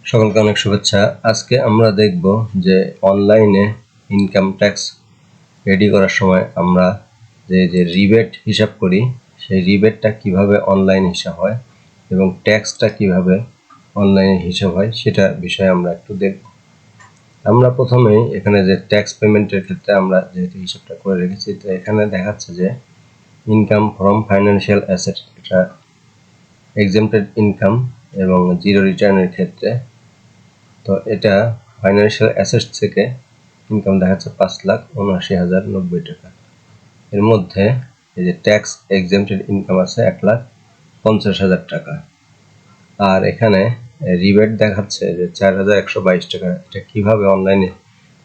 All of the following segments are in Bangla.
সকলকে অনেক শুভেচ্ছা। আজকে আমরা দেখব যে অনলাইনে ইনকাম ট্যাক্স রেডি করার সময় আমরা যে রিবেট হিসাব করি, সেই রিবেটটা কিভাবে অনলাইন হিসাব হয় এবং ট্যাক্সটা কিভাবে অনলাইনে হিসাব হয় সেটা বিষয়ে আমরা একটু দেখব। আমরা প্রথমে এখানে যে ট্যাক্স পেমেন্টের ক্ষেত্রে আমরা যেহেতু হিসাবটা করে রেখেছি, তো এখানে দেখাচ্ছে যে ইনকাম ফ্রম ফাইন্যান্সিয়াল অ্যাসেট, এটা এক্সেম্পটেড ইনকাম এবং জিরো রিটার্নের ক্ষেত্রে। তো এটা ফাইন্যান্সিয়াল অ্যাসেট থেকে ইনকাম দেখাচ্ছে 5,79,090 টাকা। এর মধ্যে এই যে ট্যাক্স এক্সেম্পটেড ইনকাম আছে 1,50,000 টাকা। আর এখানে রিবেট দেখাচ্ছে যে 4,122 টাকা। এটা কিভাবে অনলাইনে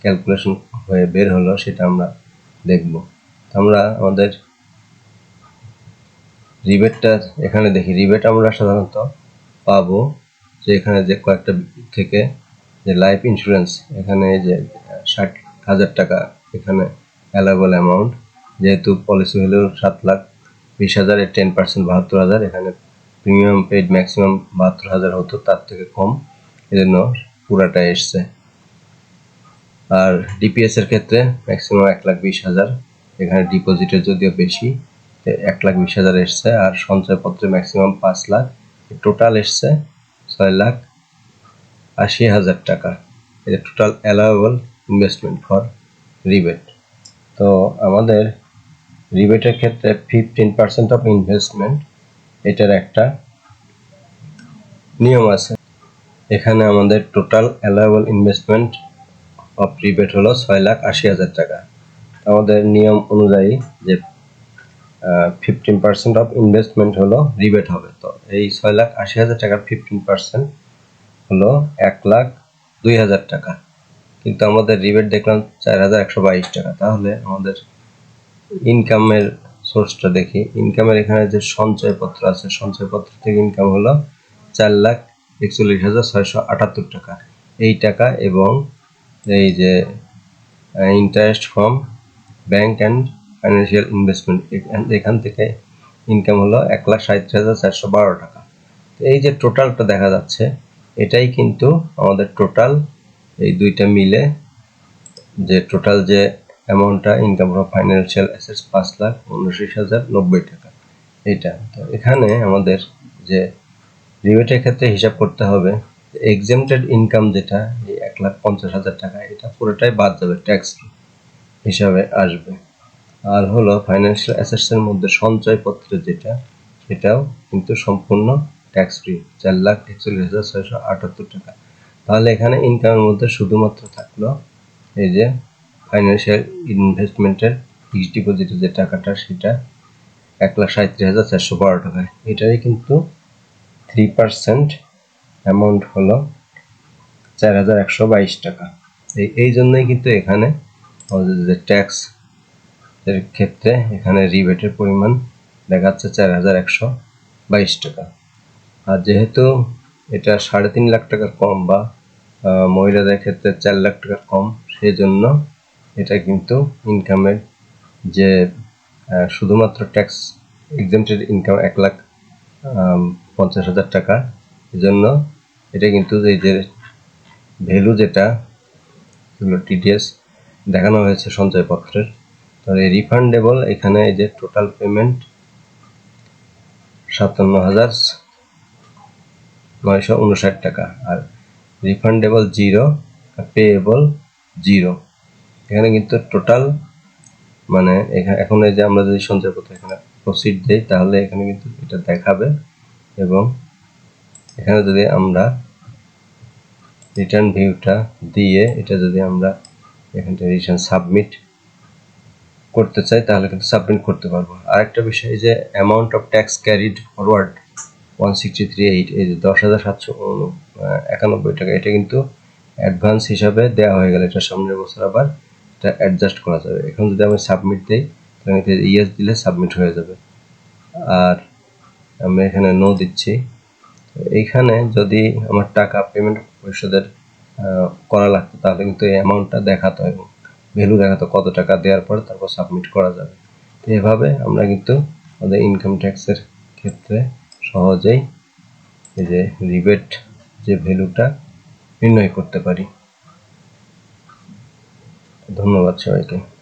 ক্যালকুলেশন হয়ে বের হলো সেটা আমরা দেখব। আমরা আমাদের রিবেটটা এখানে দেখি। রিবেট আমরা সাধারণত পাবো যে এখানে যে কয়েকটা থেকে, যে লাইফ ইন্স্যুরেন্স এখানে যে 60,000 টাকা এখানে অ্যালাইবল অ্যামাউন্ট, যেহেতু পলিসি ভ্যালু 7,20,000 এর 10% 72,000, এখানে প্রিমিয়াম পেড ম্যাক্সিমাম 72,000 হতো, তার থেকে কম, এজন্য পুরাটা এসছে। আর ডিপিএস এর ক্ষেত্রে ম্যাক্সিমাম 1,20,000, এখানে ডিপোজিটের যদিও বেশি 1,20,000 এসছে। আর সঞ্চয়পত্রে ম্যাক্সিমাম 5 লাখ, টোটাল এসছে 6,80,000 টাকা। এটা total allowable investment for rebate. তো আমাদের রিবেটের ক্ষেত্রে 15% অফ ইনভেস্টমেন্ট, এটার একটা নিয়ম আছে। এখানে আমাদের total allowable investment of rebate হলো 6,80,000 টাকা। আমাদের নিয়ম অনুযায়ী যে 15% অফ ইনভেস্টমেন্ট হলো রিবেট হবে। তো এই 6,80,000 টাকার 15% হলো 1,02,000 টাকা। কিন্তু আমাদের রিবেট দেখলাম 4,122 টাকা। তাহলে আমাদের ইনকামের সোর্সটা দেখি। ইনকামের এখানে যে সঞ্চয়পত্র আছে, সঞ্চয়পত্র থেকে ইনকাম হলো 4,41,678 টাকা। এই টাকা এবং এই যে interest from bank and financial investment, এখান থেকে ইনকাম হলো 1,37,412 টাকা। তো এই যে টোটালটা দেখা যাচ্ছে, এটাই কিন্তু আমাদের টোটাল, এই দুইটা মিলে যে টোটাল যে অ্যামাউন্টটা ইনকাম ফ্রম ফাইন্যান্সিয়াল অ্যাসেটস 5,79,090 টাকা এইটা। তো এখানে আমাদের যে রিবেটের ক্ষেত্রে হিসাব করতে হবে, এক্সেম্পটেড ইনকাম যেটা এই 1,50,000 টাকা, এটা পুরোটাই বাদ যাবে, ট্যাক্স হিসাবে আসবে। আর হলো ফাইন্যান্সিয়াল অ্যাসেটসের মধ্যে সঞ্চয়পত্র যেটা, সেটাও কিন্তু সম্পূর্ণ ট্যাক্স ফ্রি, 4,41,678 টাকা। তাহলে এখানে ইনকামের মধ্যে শুধুমাত্র থাকলো এই যে ফাইন্যান্সিয়াল ইনভেস্টমেন্টের ফিক্সড ডিপোজিটের যে টাকাটা, সেটা 1,37,412 টাকা। এটারই কিন্তু 3% অ্যামাউন্ট হলো 4,122 টাকা। এই জন্যই কিন্তু এখানে আমাদের যে ট্যাক্স এর ক্ষেত্রে এখানে রিবেটের পরিমাণ দেখাচ্ছে 4,122 টাকা। আর যেহেতু এটা 3.5 লাখ টাকা কম, বা মহিলাদের ক্ষেত্রে 4 লাখ টাকা কম, সেই জন্য এটা কিন্তু ইনকামের যে শুধুমাত্র ট্যাক্স এক্সেম্পটেড ইনকাম 1,50,000 টাকা, এজন্য এটা কিন্তু এই যে ভ্যালু যেটা টিডিএস দেখানো হয়েছে সঞ্চয়পত্রের, তাহলে রিফান্ডেবল এখানে এই যে টোটাল পেমেন্ট 57,959 টাকা, আর রিফান্ডেবল 0, পেয়েবল 0। এখানে কিন্তু টোটাল মানে এখন এই যে আমরা যদি সঞ্চয়পত্র এখানে প্রসিড দেই, তাহলে এখানে কিন্তু এটা দেখাবে। এবং এখানে যদি আমরা রিটার্ন ভিউটা দিয়ে এটা যদি আমরা এখান থেকে রিটার্ন সাবমিট করতে চাই, তাহলে কিন্তু সাবমিট করতে পারবো। আরেকটা বিষয়, যে amount of tax carried forward 163.8, এই যে 10,791 টাকা, এটা কিন্তু অ্যাডভান্স হিসাবে দেওয়া হয়ে গেল। এটা সামনের বছর আবার এটা অ্যাডজাস্ট করা যাবে। এখন যদি আমি সাবমিট দিই, তাহলে ইয়েস দিলে সাবমিট হয়ে যাবে। আর আমি এখানে নো দিচ্ছি। এইখানে যদি আমার টাকা পেমেন্ট পরিশোধের করা লাগতো, তাহলে কিন্তু এই অ্যামাউন্টটা দেখাতো এবং ভ্যালু দেখাতো কত টাকা দেওয়ার পর তারপর সাবমিট করা যাবে। তো এভাবে আমরা কিন্তু আমাদের ইনকাম ট্যাক্সের ক্ষেত্রে সহজেই এই যে রিবেট যে ভ্যালুটা, নির্ণয় করতে পারি। ধন্যবাদ সবাইকে।